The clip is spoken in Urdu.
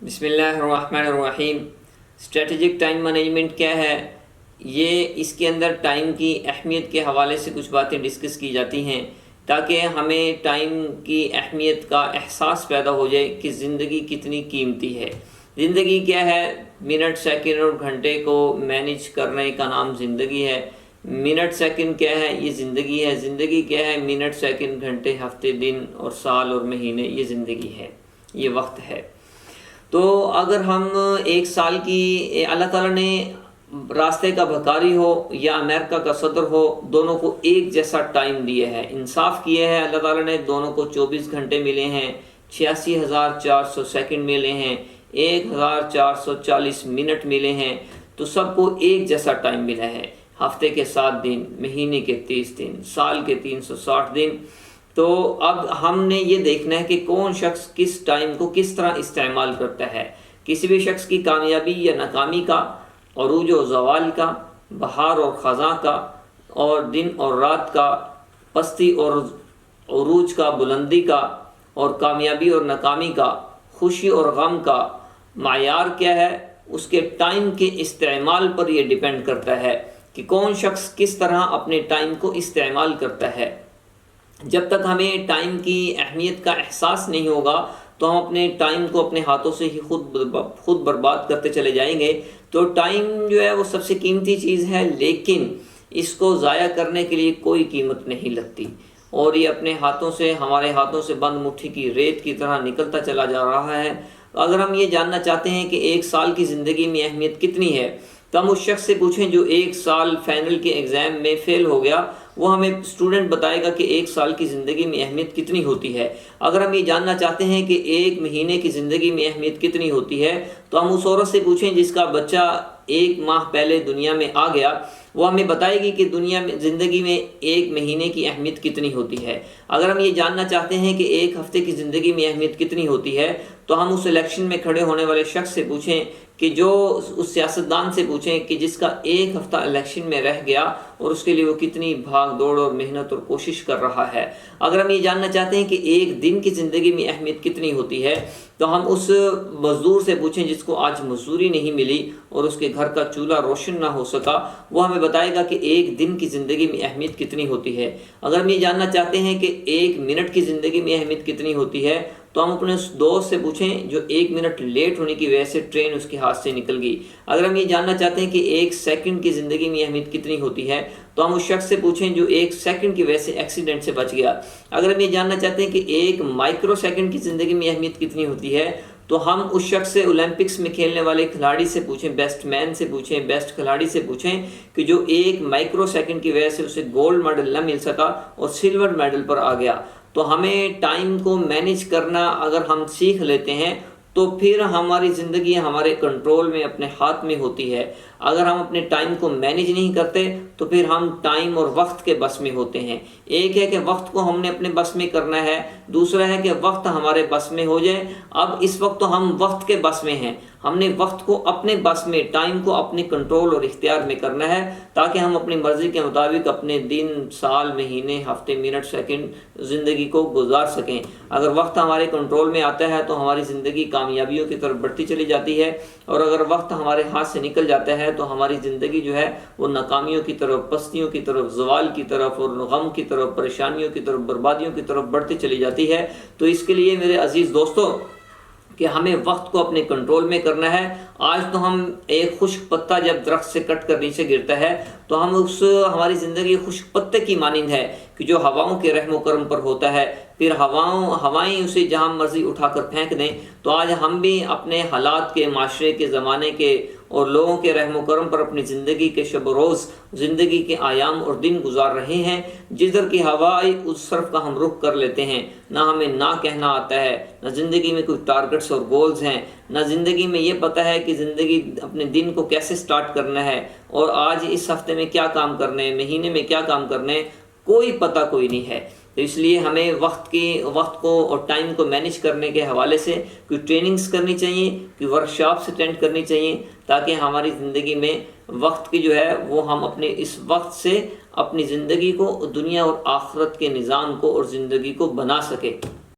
بسم اللہ الرحمن الرحیم۔ اسٹریٹجک ٹائم مینجمنٹ کیا ہے؟ یہ اس کے اندر ٹائم کی اہمیت کے حوالے سے کچھ باتیں ڈسکس کی جاتی ہیں تاکہ ہمیں ٹائم کی اہمیت کا احساس پیدا ہو جائے کہ زندگی کتنی قیمتی ہے۔ زندگی کیا ہے؟ منٹ، سیکنڈ اور گھنٹے کو مینیج کرنے کا نام زندگی ہے۔ منٹ سیکنڈ کیا ہے؟ یہ زندگی ہے۔ زندگی کیا ہے؟ منٹ، سیکنڈ، گھنٹے، ہفتے، دن اور سال اور مہینے، یہ زندگی ہے، یہ وقت ہے۔ تو اگر ہم ایک سال کی، اللہ تعالیٰ نے راستے کا بھکاری ہو یا امریکہ کا صدر ہو، دونوں کو ایک جیسا ٹائم دیا ہے، انصاف کیا ہے اللہ تعالیٰ نے، دونوں کو 24 گھنٹے ملے ہیں، 86,400 سیکنڈ ملے ہیں، 1,440 منٹ ملے ہیں، تو سب کو ایک جیسا ٹائم ملا ہے۔ ہفتے کے 7 دن، مہینے کے 30 دن، سال کے 360 دن۔ تو اب ہم نے یہ دیکھنا ہے کہ کون شخص کس ٹائم کو کس طرح استعمال کرتا ہے۔ کسی بھی شخص کی کامیابی یا ناکامی کا، عروج و زوال کا، بہار اور خزاں کا، اور دن اور رات کا، پستی اور عروج کا، بلندی کا، اور کامیابی اور ناکامی کا، خوشی اور غم کا معیار کیا ہے؟ اس کے ٹائم کے استعمال پر یہ ڈیپینڈ کرتا ہے کہ کون شخص کس طرح اپنے ٹائم کو استعمال کرتا ہے۔ جب تک ہمیں ٹائم کی اہمیت کا احساس نہیں ہوگا تو ہم اپنے ٹائم کو اپنے ہاتھوں سے ہی خود برباد کرتے چلے جائیں گے۔ تو ٹائم جو ہے وہ سب سے قیمتی چیز ہے، لیکن اس کو ضائع کرنے کے لیے کوئی قیمت نہیں لگتی، اور یہ اپنے ہاتھوں سے، ہمارے ہاتھوں سے بند مٹھی کی ریت کی طرح نکلتا چلا جا رہا ہے۔ اگر ہم یہ جاننا چاہتے ہیں کہ ایک سال کی زندگی میں اہمیت کتنی ہے تو ہم اس شخص سے پوچھیں جو ایک سال فائنل کے ایگزام میں فیل ہو گیا، وہ ہمیں اسٹوڈنٹ بتائے گا کہ ایک سال کی زندگی میں اہمیت کتنی ہوتی ہے۔ اگر ہم یہ جاننا چاہتے ہیں کہ ایک مہینے کی زندگی میں اہمیت کتنی ہوتی ہے تو ہم اس عورت سے پوچھیں جس کا بچہ 1 ماہ پہلے دنیا میں آ گیا، وہ ہمیں بتائے گی کہ دنیا میں زندگی میں ایک مہینے کی اہمیت کتنی ہوتی ہے۔ اگر ہم یہ جاننا چاہتے ہیں کہ ایک ہفتے کی زندگی میں اہمیت کتنی ہوتی ہے تو ہم اس الیکشن میں کھڑے ہونے والے شخص سے پوچھیں، کہ جو اس سیاستدان سے پوچھیں کہ جس کا ایک ہفتہ الیکشن میں رہ گیا اور اس کے لیے وہ کتنی بھاگ دوڑ اور محنت اور کوشش کر رہا ہے۔ اگر ہم یہ جاننا چاہتے ہیں کہ ایک دن کی زندگی میں اہمیت کتنی ہوتی ہے تو ہم اس مزدور سے پوچھیں جس کو آج مزدوری نہیں ملی اور اس کے گھر کا چولہا روشن نہ ہو سکا، وہ ہمیں بتائے گا کہ ایک دن کی زندگی میں اہمیت کتنی ہوتی ہے۔ اگر ہم یہ جاننا چاہتے ہیں کہ 1 منٹ کی زندگی میں اہمیت کتنی ہوتی ہے تو ہم اپنے اس دوست سے پوچھیں جو 1 منٹ لیٹ ہونے کی وجہ سے ٹرین اس کے ہاتھ سے نکل گئی۔ اگر ہم یہ جاننا چاہتے ہیں کہ 1 سیکنڈ کی زندگی میں اہمیت کتنی ہوتی ہے تو ہم اس شخص سے پوچھیں جو 1 سیکنڈ کی وجہ سے ایکسیڈنٹ سے بچ گیا۔ اگر ہم یہ جاننا چاہتے ہیں کہ 1 مائکرو سیکنڈ کی زندگی میں اہمیت کتنی ہوتی ہے تو ہم اس شخص سے، اولمپکس میں کھیلنے والے کھلاڑی سے پوچھیں، بیسٹ مین سے پوچھیں، بیسٹ کھلاڑی سے پوچھیں کہ جو 1 مائکرو سیکنڈ کی وجہ سے اسے گولڈ میڈل نہ مل سکا اور سلور میڈل پر آ گیا۔ تو ہمیں ٹائم کو مینیج کرنا اگر ہم سیکھ لیتے ہیں تو پھر ہماری زندگی ہمارے کنٹرول میں، اپنے ہاتھ میں ہوتی ہے۔ اگر ہم اپنے ٹائم کو مینیج نہیں کرتے تو پھر ہم ٹائم اور وقت کے بس میں ہوتے ہیں۔ ایک ہے کہ وقت کو ہم نے اپنے بس میں کرنا ہے، دوسرا ہے کہ وقت ہمارے بس میں ہو جائے۔ اب اس وقت تو ہم وقت کے بس میں ہیں، ہم نے وقت کو اپنے بس میں، ٹائم کو اپنے کنٹرول اور اختیار میں کرنا ہے تاکہ ہم اپنی مرضی کے مطابق اپنے دن، سال، مہینے، ہفتے، منٹ، سیکنڈ زندگی کو گزار سکیں۔ اگر وقت ہمارے کنٹرول میں آتا ہے تو ہماری زندگی کامیابیوں کی طرف بڑھتی چلی جاتی ہے، اور اگر وقت ہمارے ہاتھ سے نکل جاتا ہے تو ہماری زندگی جو ہے وہ ناکامیوں کی طرف، پستیوں کی طرف، زوال کی طرف اور غم کی طرف، پریشانیوں کی طرف، بربادیوں کی طرف بڑھتی چلی جاتی ہے۔ تو اس کے لیے میرے عزیز دوستو کہ ہمیں وقت کو اپنے کنٹرول میں کرنا ہے۔ آج تو ہم ایک خشک پتہ جب درخت سے کٹ کر نیچے گرتا ہے تو ہماری زندگی خشک پتے کی مانند ہے کہ جو ہواؤں کے رحم و کرم پر ہوتا ہے، پھر ہوائیں اسے جہاں مرضی اٹھا کر پھینک دیں۔ تو آج ہم بھی اپنے حالات کے، معاشرے کے، زمانے کے اور لوگوں کے رحم و کرم پر اپنی زندگی کے شب و روز، زندگی کے ایام اور دن گزار رہے ہیں۔ جدھر کی ہوا آئی اس طرف کا ہم رخ کر لیتے ہیں، نہ ہمیں نہ کہنا آتا ہے، نہ زندگی میں کوئی ٹارگٹس اور گولز ہیں، نہ زندگی میں یہ پتہ ہے کہ زندگی اپنے دن کو کیسے سٹارٹ کرنا ہے اور آج اس ہفتے میں کیا کام کرنے ہیں، مہینے میں کیا کام کرنے ہیں، کوئی پتہ کوئی نہیں ہے۔ تو اس لیے ہمیں وقت کو اور ٹائم کو مینیج کرنے کے حوالے سے کوئی ٹریننگز کرنی چاہیے، کوئی ورکشاپس اٹینڈ کرنی چاہیے تاکہ ہماری زندگی میں وقت کی جو ہے وہ ہم اپنے اس وقت سے اپنی زندگی کو، دنیا اور آخرت کے نظام کو اور زندگی کو بنا سکے۔